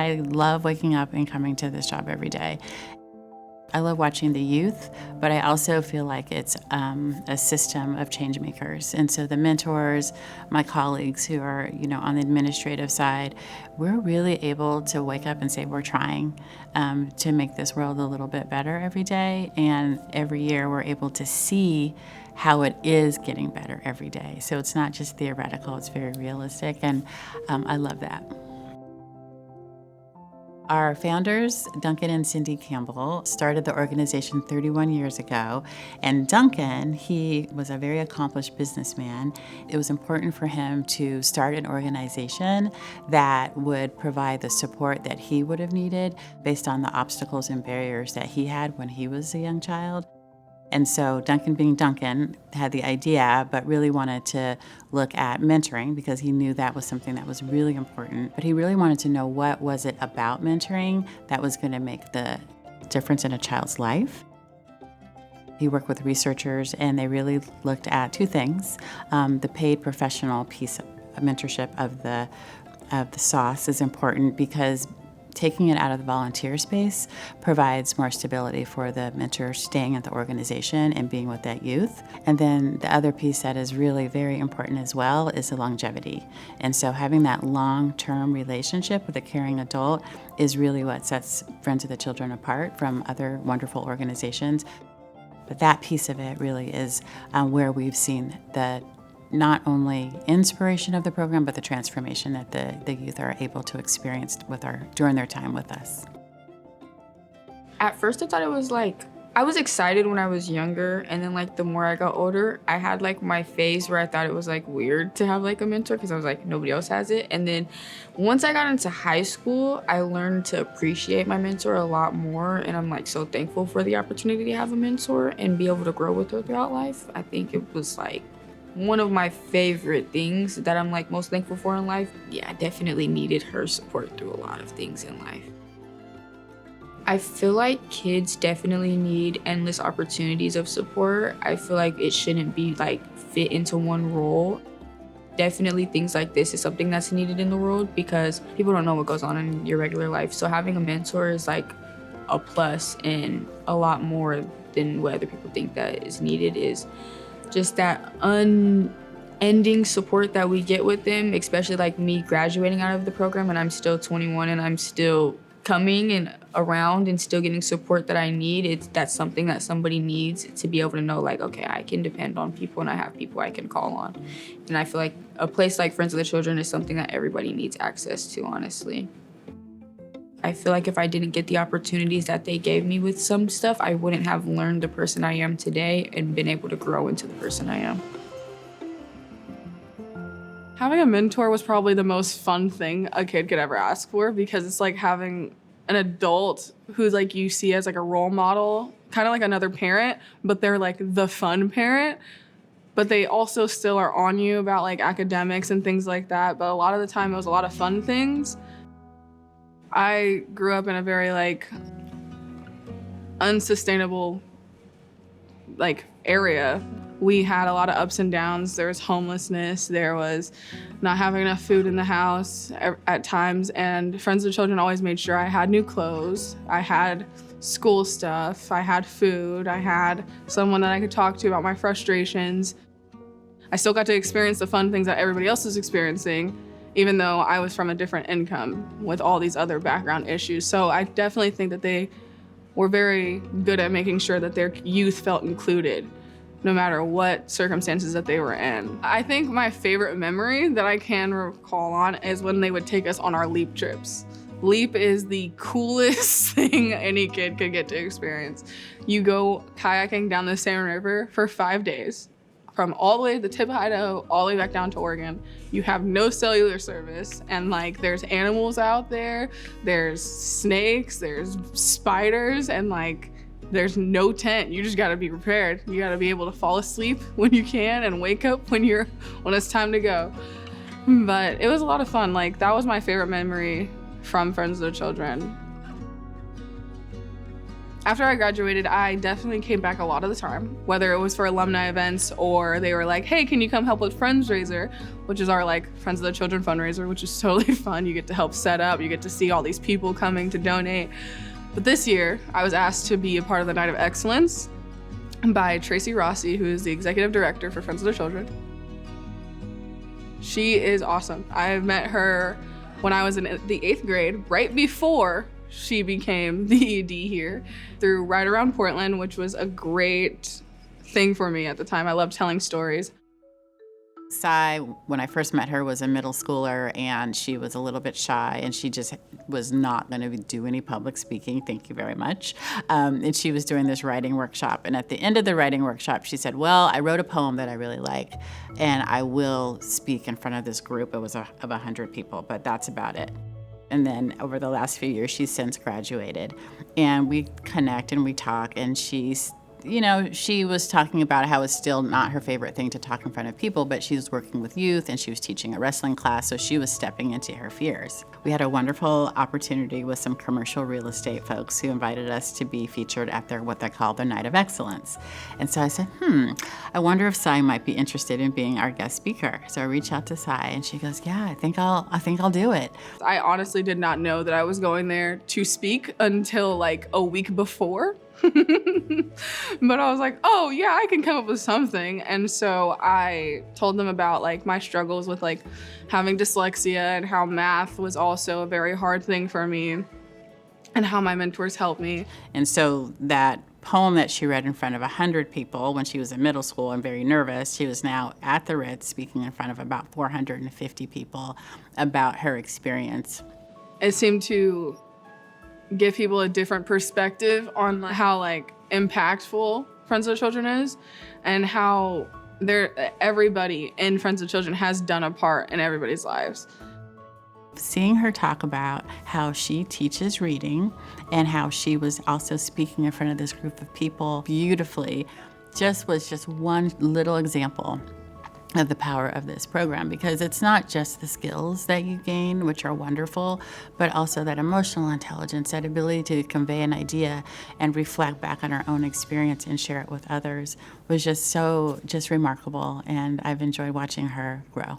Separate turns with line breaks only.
I love waking up and coming to this job every day. I love watching the youth, but I also feel like it's a system of change makers. And so the mentors, my colleagues who are, on the administrative side, we're really able to wake up and say we're trying to make this world a little bit better every day. And every year we're able to see how it is getting better every day. So it's not just theoretical, it's very realistic. And I love that. Our founders, Duncan and Cindy Campbell, started the organization 31 years ago. And Duncan, he was a very accomplished businessman. It was important for him to start an organization that would provide the support that he would have needed based on the obstacles and barriers that he had when he was a young child. And so Duncan, being Duncan, had the idea, but really wanted to look at mentoring because he knew that was something that was really important. But he really wanted to know what was it about mentoring that was going to make the difference in a child's life. He worked with researchers, and they really looked at two things. The paid professional piece of mentorship of the sauce is important because taking it out of the volunteer space provides more stability for the mentor staying at the organization and being with that youth. And then the other piece that is really very important as well is the longevity. And so having that long-term relationship with a caring adult is really what sets Friends of the Children apart from other wonderful organizations. But that piece of it really is where we've seen the not only inspiration of the program, but the transformation that the youth are able to experience during their time with us.
At first I thought it was I was excited when I was younger, and then the more I got older, I had my phase where I thought it was weird to have a mentor because I was nobody else has it. And then once I got into high school, I learned to appreciate my mentor a lot more, and I'm so thankful for the opportunity to have a mentor and be able to grow with her throughout life. I think it was one of my favorite things that I'm most thankful for in life. Yeah, I definitely needed her support through a lot of things in life. I feel like kids definitely need endless opportunities of support. I feel like it shouldn't be fit into one role. Definitely things like this is something that's needed in the world because people don't know what goes on in your regular life. So having a mentor is a plus, and a lot more than what other people think that is needed is just that unending support that we get with them, especially me graduating out of the program and I'm still 21 and I'm still coming and around and still getting support that I need. That's something that somebody needs to be able to know okay, I can depend on people and I have people I can call on. And I feel like a place like Friends of the Children is something that everybody needs access to, honestly. I feel like if I didn't get the opportunities that they gave me with some stuff, I wouldn't have learned the person I am today and been able to grow into the person I am.
Having a mentor was probably the most fun thing a kid could ever ask for because it's having an adult who's you see as a role model, kind of like another parent, but they're the fun parent. But they also still are on you about academics and things like that. But a lot of the time it was a lot of fun things. I grew up in a very unsustainable area. We had a lot of ups and downs. There was homelessness. There was not having enough food in the house at times. And Friends of the Children always made sure I had new clothes. I had school stuff. I had food. I had someone that I could talk to about my frustrations. I still got to experience the fun things that everybody else was experiencing, even though I was from a different income with all these other background issues. So I definitely think that they were very good at making sure that their youth felt included, no matter what circumstances that they were in. I think my favorite memory that I can recall on is when they would take us on our LEAP trips. LEAP is the coolest thing any kid could get to experience. You go kayaking down the Salmon River for 5 days. From all the way to the tip of Idaho, all the way back down to Oregon. You have no cellular service, and there's animals out there, there's snakes, there's spiders, and there's no tent. You just gotta be prepared. You gotta be able to fall asleep when you can and wake up when it's time to go. But it was a lot of fun. That was my favorite memory from Friends of the Children. After I graduated, I definitely came back a lot of the time, whether it was for alumni events or they were like, hey, can you come help with Friendsraiser, which is our like Friends of the Children fundraiser, which is totally fun. You get to help set up, you get to see all these people coming to donate. But this year, I was asked to be a part of the Night of Excellence by Tracy Rossi, who is the executive director for Friends of the Children. She is awesome. I met her when I was in the 8th grade, right before she became the ED here, through Right Around Portland, which was a great thing for me at the time. I loved telling stories.
Sai, when I first met her, was a middle schooler, and she was a little bit shy, and she just was not going to do any public speaking, thank you very much. And she was doing this writing workshop, and at the end of the writing workshop, she said, well, I wrote a poem that I really like, and I will speak in front of this group. It was of 100 people, but that's about it. And then over the last few years, she's since graduated, and we connect and we talk, and she's, you know, she was talking about how it's still not her favorite thing to talk in front of people, but she was working with youth and she was teaching a wrestling class, so she was stepping into her fears. We had a wonderful opportunity with some commercial real estate folks who invited us to be featured at their, what they call their Night of Excellence. And so I said, I wonder if Sai might be interested in being our guest speaker. So I reached out to Sai and she goes, yeah, I think I'll do it.
I honestly did not know that I was going there to speak until like a week before. But I was like, oh yeah, I can come up with something. And so I told them about like my struggles with like having dyslexia and how math was also a very hard thing for me and how my mentors helped me.
And so that poem that she read in front of 100 people when she was in middle school and very nervous, she was now at the Ritz speaking in front of about 450 people about her experience.
It seemed to give people a different perspective on how like impactful Friends of the Children is and how everybody in Friends of the Children has done a part in everybody's lives.
Seeing her talk about how she teaches reading and how she was also speaking in front of this group of people beautifully was just one little example of the power of this program, because it's not just the skills that you gain, which are wonderful, but also that emotional intelligence, that ability to convey an idea and reflect back on our own experience and share it with others was just remarkable, and I've enjoyed watching her grow.